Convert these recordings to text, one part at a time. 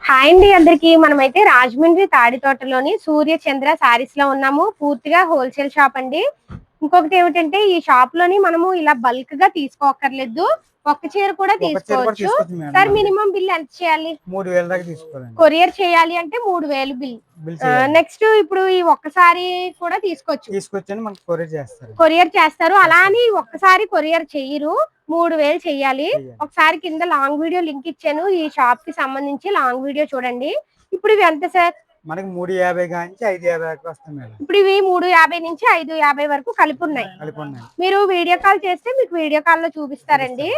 Hi అండి అందరికి. మనమైతే రాజమండ్రి తాడితోటలోని సూర్య చంద్ర సారీస్ లో ఉన్నాము. పూర్తిగా హోల్సేల్ షాప్ అండి. ఇంకొకటి ఏమిటంటే ఈ షాప్ లోని మనము ఇలా బల్క్ గా తీసుకోక్కర్లేదు, ఒక్క చీర కూడా తీసుకోవచ్చు. సార్ మినిమం బిల్ ఎంత చేయాలి? 3000 దాకా తీసుకోవాలి. కొరియర్ చేయాలి అంటే 3000 బిల్. నెక్స్ట్ ఇప్పుడు ఈ ఒక్కసారి కూడా తీసుకొచ్చని మనకు కొరియర్ చేస్తారు. అలా అని ఒక్కసారి కొరియర్ చెయ్యరు, 3000 చెయ్యాలి. ఒకసారి కింద లాంగ్ వీడియో లింక్ ఇచ్చాను, ఈ షాప్ కి సంబంధించి లాంగ్ వీడియో చూడండి. ఇప్పుడు ఇవి ఎంత సార్? మనకి 350 నుంచి 550 దాకా వస్తుంది మేడం. ఇప్పుడు ఇవి 350 నుంచి 550 వరకు కలిపి ఉన్నాయి. మీరు వీడియో కాల్ చేస్తే మీకు వీడియో కాల్ లో చూపిస్తారండి.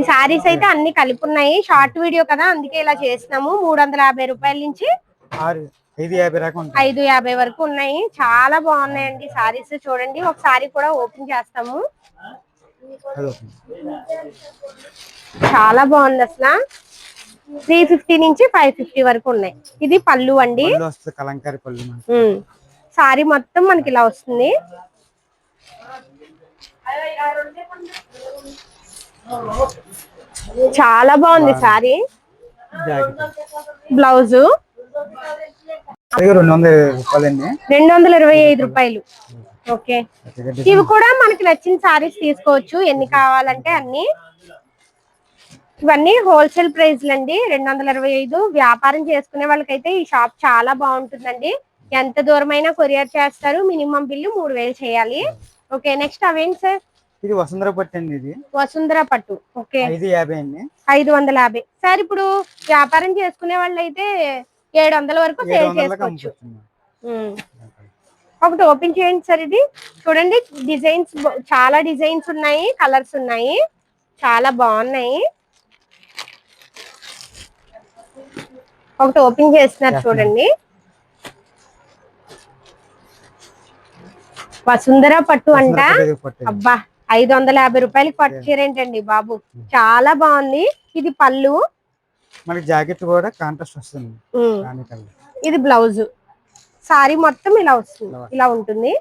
ఈ సారీస్ అయితే అన్ని కలిపి ఉన్నాయి. షార్ట్ వీడియో కదా, అందుకే ఇలా చేస్తున్నాము. 350 రూపాయల నుంచి 550 వరకు ఉన్నాయి. చాలా బాగున్నాయండి సారీస్. చూడండి ఒకసారి కూడా ఓపెన్ చేస్తాము. చాలా బాగుంది అసలు. 350 నుంచి 550 వరకు ఉన్నాయి. ఇది పళ్ళు అండి, కలంకారీ పళ్ళు. సారీ మొత్తం మనకి ఇలా వస్తుంది. చాలా బాగుంది సారీ. బ్లౌజ్ 225 రూపాయలు. ఓకే, ఇవి కూడా మనకి నచ్చిన సారీస్ తీసుకోవచ్చు, ఎన్ని కావాలంటే అన్ని. ఇవన్నీ హోల్సేల్ ప్రైస్లు అండి, 225. వ్యాపారం చేసుకునే వాళ్ళకైతే ఈ షాప్ చాలా బాగుంటుందండి. ఎంత దూరమైనా కొరియర్ చేస్తారు. మినిమం బిల్లు 3000 చేయాలి. ఓకే, నెక్స్ట్ అవేంటి సార్? ఇది వసుంధర పట్టు అండి. ఇది వసుంధర పట్టు. ఓకే, 550 అండి. 550 సార్. ఇప్పుడు వ్యాపారం చేసుకునే వాళ్ళు అయితే 700 వరకు సేల్ చేసుకోవచ్చు. ఒకటి ఓపెన్ చేయండి సార్. ఇది చూడండి, డిజైన్స్ చాలా డిజైన్స్ ఉన్నాయి, కలర్స్ ఉన్నాయి, చాలా బాగున్నాయి. ఒకటి ఓపెన్ చేస్తున్నారు చూడండి. వసుంధర పట్టు అంట. అబ్బా, 550 రూపాయలకి పట్టు చీర ఏంటండి బాబు, చాలా బాగుంది. ఇది పళ్ళు, మనకి జాకెట్ కూడా కాంట్రాస్ట్ వస్తుంది. ఇది బ్లౌజ్. సారీ మొత్తం ఇలా వస్తుంది, ఇలా ఉంటుంది.